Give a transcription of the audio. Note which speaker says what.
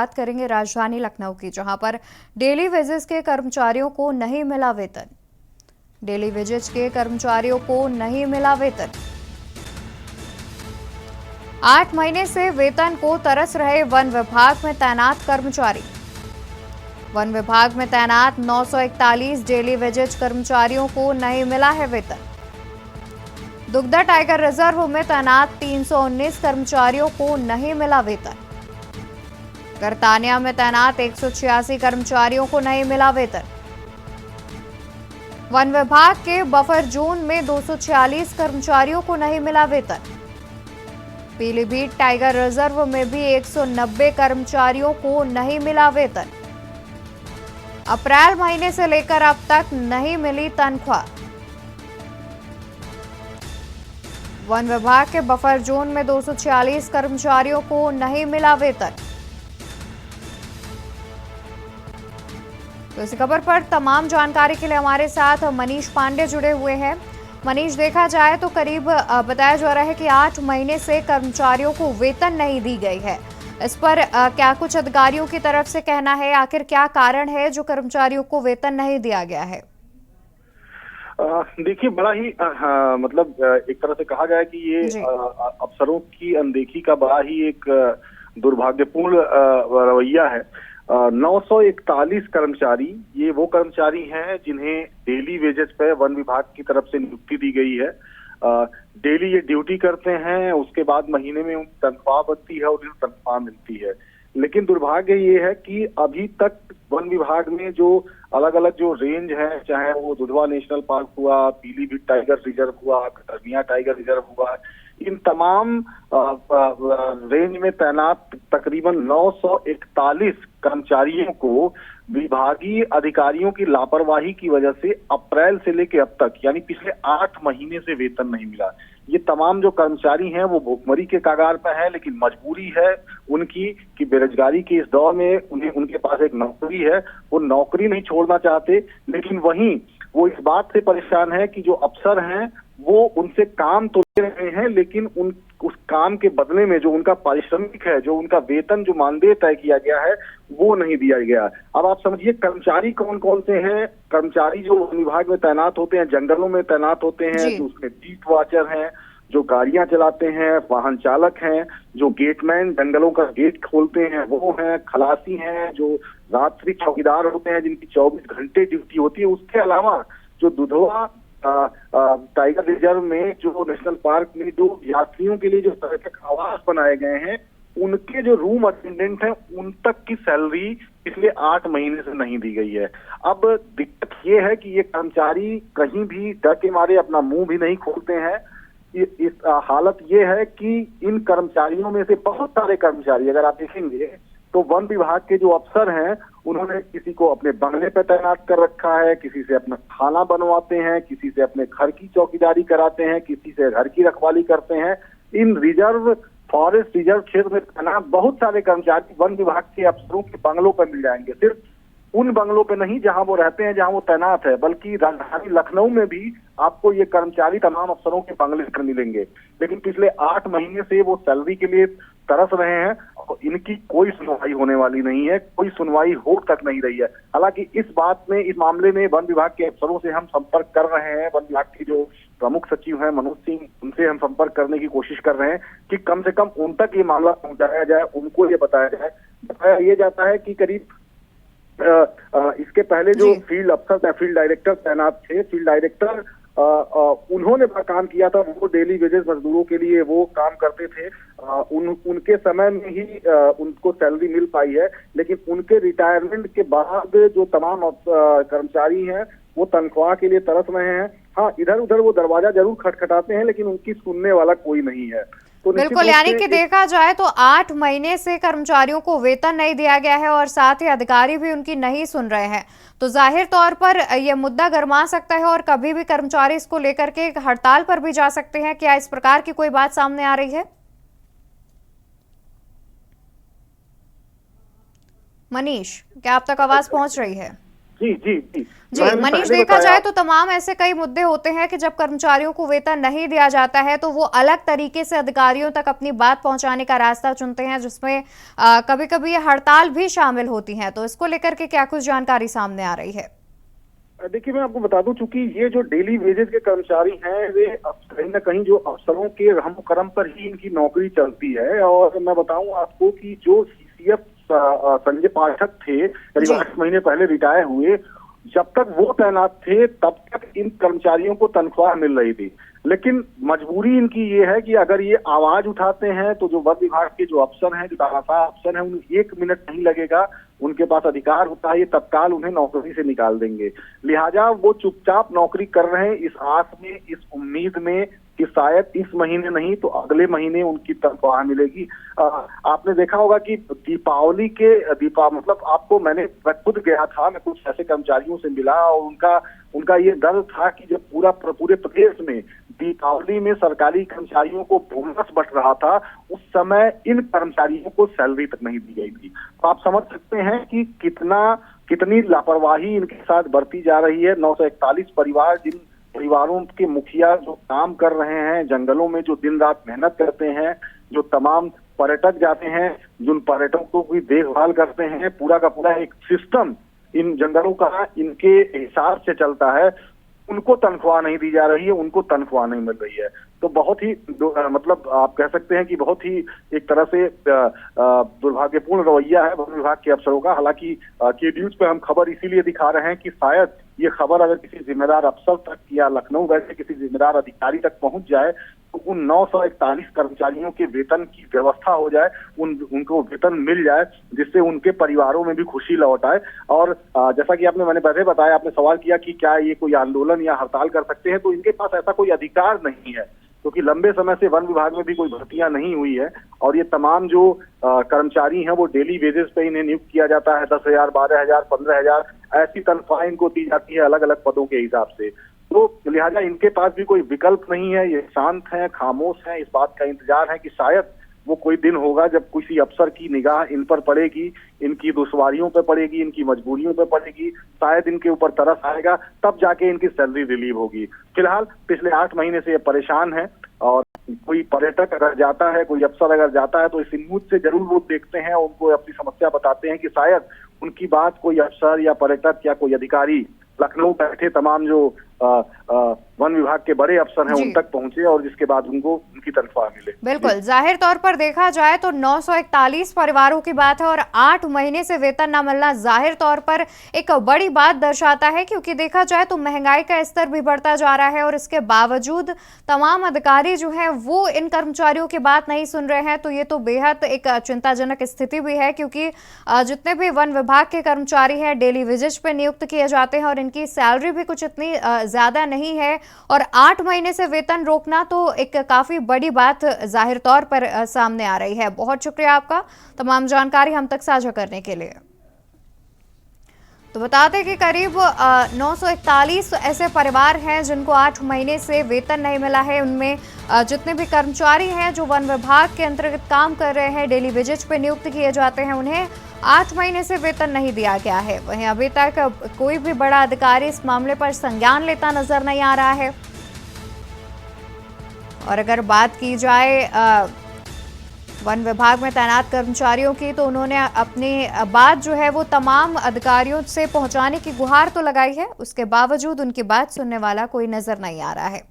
Speaker 1: बात करेंगे राजधानी लखनऊ की, जहां पर डेली वेजेस के कर्मचारियों को नहीं मिला वेतन। डेली वेजेस के कर्मचारियों को नहीं मिला वेतन। 8 महीने से वेतन को तरस रहे वन विभाग में तैनात कर्मचारी। वन विभाग में तैनात 941 डेली वेजेज कर्मचारियों को नहीं मिला है वेतन। दुगदा टाइगर रिजर्व में तैनात 319 कर्मचारियों को नहीं मिला वेतन। करतानिया में तैनात 186 कर्मचारियों को नहीं मिला वेतन। वन विभाग के बफर जोन में 246 कर्मचारियों को नहीं मिला वेतन। पीलीभीत टाइगर रिजर्व में भी 190 कर्मचारियों को नहीं मिला वेतन। अप्रैल महीने से लेकर अब तक नहीं मिली तनख्वाह। वन विभाग के बफर जोन में 246 कर्मचारियों को नहीं मिला वेतन। तो इस खबर पर तमाम जानकारी के लिए हमारे साथ मनीष पांडे जुड़े हुए हैं। मनीष, देखा जाए तो करीब बताया जा रहा है कि 8 महीने से कर्मचारियों को वेतन नहीं दी गई है। इस पर क्या कुछ अधिकारियों की तरफ से कहना है? आखिर क्या कारण है जो कर्मचारियों को वेतन नहीं दिया गया है?
Speaker 2: देखिए, बड़ा ही मतलब एक तरह से कहा जाए कि ये अफसरों की अनदेखी का बड़ा ही एक दुर्भाग्यपूर्ण रवैया है। 941 कर्मचारी, ये वो कर्मचारी हैं जिन्हें डेली वेजेस पे वन विभाग की तरफ से नियुक्ति दी गई है। डेली ये ड्यूटी करते हैं, उसके बाद महीने में उनकी तनख्वाह बनती है और उन्हें तनख्वाह मिलती है। लेकिन दुर्भाग्य ये है कि अभी तक वन विभाग में जो अलग अलग जो रेंज है, चाहे वो दुधवा नेशनल पार्क हुआ, पीलीभीत टाइगर रिजर्व हुआ, करतानिया टाइगर रिजर्व हुआ, इन तमाम रेंज में तैनात तकरीबन 941 कर्मचारियों को विभागीय अधिकारियों की लापरवाही की वजह से अप्रैल से लेकर अब तक, यानी पिछले 8 महीने से वेतन नहीं मिला। ये तमाम जो कर्मचारी हैं वो भूखमरी के कगार पर है, लेकिन मजबूरी है उनकी कि बेरोजगारी के इस दौर में उन्हें उनके पास एक नौकरी है, वो नौकरी नहीं छोड़ना चाहते। लेकिन वहीं वो इस बात से परेशान है कि जो अफसर हैं वो उनसे काम तो ले रहे हैं, लेकिन उस काम के बदले में जो उनका पारिश्रमिक है, जो उनका वेतन, जो मानदेय तय किया गया है, वो नहीं दिया गया। अब आप समझिए कर्मचारी कौन कौन से हैं। कर्मचारी जो विभाग में तैनात होते हैं, जंगलों में तैनात होते हैं, जो उसमें बीट वॉचर हैं, जो गाड़ियां चलाते हैं, वाहन चालक हैं, जो गेटमैन जंगलों का गेट खोलते हैं वो हैं, खलासी हैं, जो रात्रि चौकीदार होते हैं जिनकी 24 घंटे ड्यूटी होती है। उसके अलावा जो दुधवा टाइगर रिजर्व में, जो नेशनल पार्क में जो यात्रियों के लिए जो पर्यटक आवास बनाए गए हैं, उनके जो रूम अटेंडेंट हैं उन तक की सैलरी पिछले 8 महीने से नहीं दी गई है। अब दिक्कत ये है कि ये कर्मचारी कहीं भी डर के मारे अपना मुंह भी नहीं खोलते हैं। इस हालत ये है कि इन कर्मचारियों में से बहुत सारे कर्मचारी, अगर आप देखेंगे तो वन विभाग के जो अफसर हैं उन्होंने किसी को अपने बंगले पे तैनात कर रखा है, किसी से अपना खाना बनवाते हैं, किसी से अपने घर की चौकीदारी कराते हैं, किसी से घर की रखवाली करते हैं। इन रिजर्व, फॉरेस्ट रिजर्व क्षेत्र में तैनात बहुत सारे कर्मचारी वन विभाग के अफसरों के बंगलों पर मिल जाएंगे। सिर्फ उन बंगलों पे नहीं जहां वो रहते हैं, जहां वो तैनात है, बल्कि राजधानी लखनऊ में भी आपको ये कर्मचारी तमाम अफसरों के बंगले पर मिलेंगे। लेकिन पिछले 8 महीने से वो सैलरी के लिए तरस रहे हैं और इनकी कोई सुनवाई होने वाली नहीं है, कोई सुनवाई हो तक नहीं रही है। हालांकि इस मामले में वन विभाग के अफसरों से हम संपर्क कर रहे हैं। वन विभाग के जो प्रमुख सचिव हैं मनोज सिंह, उनसे हम संपर्क करने की कोशिश कर रहे हैं कि कम से कम उन तक ये मामला पहुंचाया जाए, उनको ये बताया जाए। बताया ये जाता है कि करीब इसके पहले जो फील्ड अफसर, फील्ड डायरेक्टर तैनात थे, फील्ड डायरेक्टर उन्होंने काम किया था, वो डेली वेजेस मजदूरों के लिए वो काम करते थे। उनके समय में ही उनको सैलरी मिल पाई है, लेकिन उनके रिटायरमेंट के बाद जो तमाम कर्मचारी हैं वो तनख्वाह के लिए तरस रहे हैं। हाँ, इधर उधर वो दरवाजा जरूर खटखटाते हैं, लेकिन उनकी सुनने वाला कोई नहीं है। तो
Speaker 1: बिल्कुल, यानी कि देखा जाए तो 8 महीने से कर्मचारियों को वेतन नहीं दिया गया है और साथ ही अधिकारी भी उनकी नहीं सुन रहे हैं। तो जाहिर तौर पर यह मुद्दा गरमा सकता है और कभी भी कर्मचारी इसको लेकर के हड़ताल पर भी जा सकते हैं। क्या इस प्रकार की कोई बात सामने आ रही है? मनीष, क्या आप तक आवाज पहुंच रही है?
Speaker 2: जी जी जी
Speaker 1: जी
Speaker 2: मैंने
Speaker 1: मनीष,
Speaker 2: पहले
Speaker 1: देखा
Speaker 2: बताया।
Speaker 1: जाए तो तमाम ऐसे कई मुद्दे होते हैं कि जब कर्मचारियों को वेतन नहीं दिया जाता है तो वो अलग तरीके से अधिकारियों तक अपनी बात पहुंचाने का रास्ता चुनते हैं, जिसमें कभी कभी हड़ताल भी शामिल होती है। तो इसको लेकर के क्या कुछ जानकारी सामने आ रही है?
Speaker 2: देखिए, मैं आपको बता दूं, चूंकि ये जो डेली वेजेस के कर्मचारी हैं, वे कहीं ना कहीं जो अफसरों के रहम करम पर ही इनकी नौकरी चलती है। और मैं बताऊं आपको कि जो सीसीएफ संजय पाठक थे, करीब 8 महीने पहले रिटायर हुए, जब तक वो तैनात थे तब तक इन कर्मचारियों को तनख्वाह मिल रही थी। लेकिन मजबूरी इनकी ये है कि अगर ये आवाज उठाते हैं तो जो वन विभाग के जो अफसर हैं, जो तानाशाह अफसर हैं, उन्हें 1 मिनट नहीं लगेगा, उनके पास अधिकार होता है, ये तत्काल उन्हें नौकरी से निकाल देंगे। लिहाजा वो चुपचाप नौकरी कर रहे हैं, इस आस में, इस उम्मीद में कि शायद इस महीने नहीं तो अगले महीने उनकी तनख्वाह मिलेगी। आपने देखा होगा कि दीपावली के मतलब आपको मैं खुद गया था, मैं कुछ ऐसे कर्मचारियों से मिला और उनका ये डर था कि जब पूरे प्रदेश में दीपावली में सरकारी कर्मचारियों को बोनस बंट रहा था, उस समय इन कर्मचारियों को सैलरी तक नहीं दी गई थी। तो आप समझ सकते हैं कि कितनी लापरवाही इनके साथ बरती जा रही है। 941 परिवार, जिन परिवारों के मुखिया जो काम कर रहे हैं, जंगलों में जो दिन रात मेहनत करते हैं, जो तमाम पर्यटक जाते हैं, जिन पर्यटकों की देखभाल करते हैं, पूरा का पूरा एक सिस्टम इन जंगलों का इनके हिसाब से चलता है, उनको तनख्वाह नहीं दी जा रही है, उनको तनख्वाह नहीं मिल रही है। तो बहुत ही मतलब आप कह सकते हैं कि बहुत ही एक तरह से दुर्भाग्यपूर्ण रवैया है वन विभाग के अफसरों का। हालांकि के न्यूज पे हम खबर इसीलिए दिखा रहे हैं कि शायद ये खबर अगर किसी जिम्मेदार अफसर तक या लखनऊ वैसे किसी जिम्मेदार अधिकारी तक पहुंच जाए तो उन 941 कर्मचारियों के वेतन की व्यवस्था हो जाए, उनको वेतन मिल जाए, जिससे उनके परिवारों में भी खुशी लौट आए। और जैसा कि मैंने पहले बताया, आपने सवाल किया कि क्या ये कोई आंदोलन या हड़ताल कर सकते हैं, तो इनके पास ऐसा कोई अधिकार नहीं है, क्योंकि लंबे समय से वन विभाग में भी कोई भर्तियां नहीं हुई है। और ये तमाम जो कर्मचारी हैं वो डेली वेजेस पे इन्हें नियुक्त किया जाता है। 10,000, 12,000, 15,000 ऐसी तनख्वाह इनको दी जाती है अलग अलग पदों के हिसाब से। तो लिहाजा इनके पास भी कोई विकल्प नहीं है, ये शांत हैं, खामोश हैं। इस बात का इंतजार है कि शायद वो कोई दिन होगा जब किसी अफसर की निगाह इन पर पड़ेगी, इनकी दुश्वारियों पे पड़ेगी, इनकी मजबूरियों पे पड़ेगी, शायद इनके ऊपर तरस आएगा, तब जाके इनकी सैलरी रिलीव होगी। फिलहाल पिछले 8 महीने से ये परेशान है। और कोई पर्यटक अगर जाता है, कोई अफसर अगर जाता है तो इस न्यूज से जरूर वो देखते हैं, उनको अपनी समस्या बताते हैं कि शायद उनकी बात कोई अफसर या पर्यटक या कोई अधिकारी, लखनऊ बैठे तमाम जो वन विभाग के बड़े अफसर हैं उन तक पहुंचे और जिसके बाद उनको उनकी तनख्वाह मिले।
Speaker 1: बिल्कुल, जाहिर तौर पर देखा जाए तो 941 परिवारों की बात है और 8 महीने से वेतन न मिलना जाहिर तौर पर एक बड़ी बात दर्शाता है, क्योंकि देखा जाए तो महंगाई का स्तर भी बढ़ता जा रहा है और इसके बावजूद तमाम अधिकारी जो हैं वो इन कर्मचारियों की बात नहीं सुन रहे हैं। तो ये तो बेहद एक चिंताजनक स्थिति भी है, क्योंकि जितने भी वन विभाग के कर्मचारी हैं डेली वेजेस पे नियुक्त किए जाते हैं और इनकी सैलरी भी कुछ इतनी ज्यादा नहीं है, और 8 महीने से वेतन रोकना तो एक काफी बड़ी बात जाहिर तौर पर सामने आ रही है। बहुत शुक्रिया आपका तमाम जानकारी हम तक साझा करने के लिए। तो बता दें कि करीब 941 ऐसे परिवार हैं जिनको 8 महीने से वेतन नहीं मिला है। उनमें जितने भी कर्मचारी हैं जो वन विभाग के अंतर्गत काम कर रहे हैं, डेली वेजेस पे नियुक्त किए जाते हैं, उन्हें 8 महीने से वेतन नहीं दिया गया है। वहीं अभी तक कोई भी बड़ा अधिकारी इस मामले पर संज्ञान लेता नजर नहीं आ रहा है। और अगर बात की जाए वन विभाग में तैनात कर्मचारियों की, तो उन्होंने अपनी बात जो है वो तमाम अधिकारियों से पहुंचाने की गुहार तो लगाई है, उसके बावजूद उनकी बात सुनने वाला कोई नजर नहीं आ रहा है।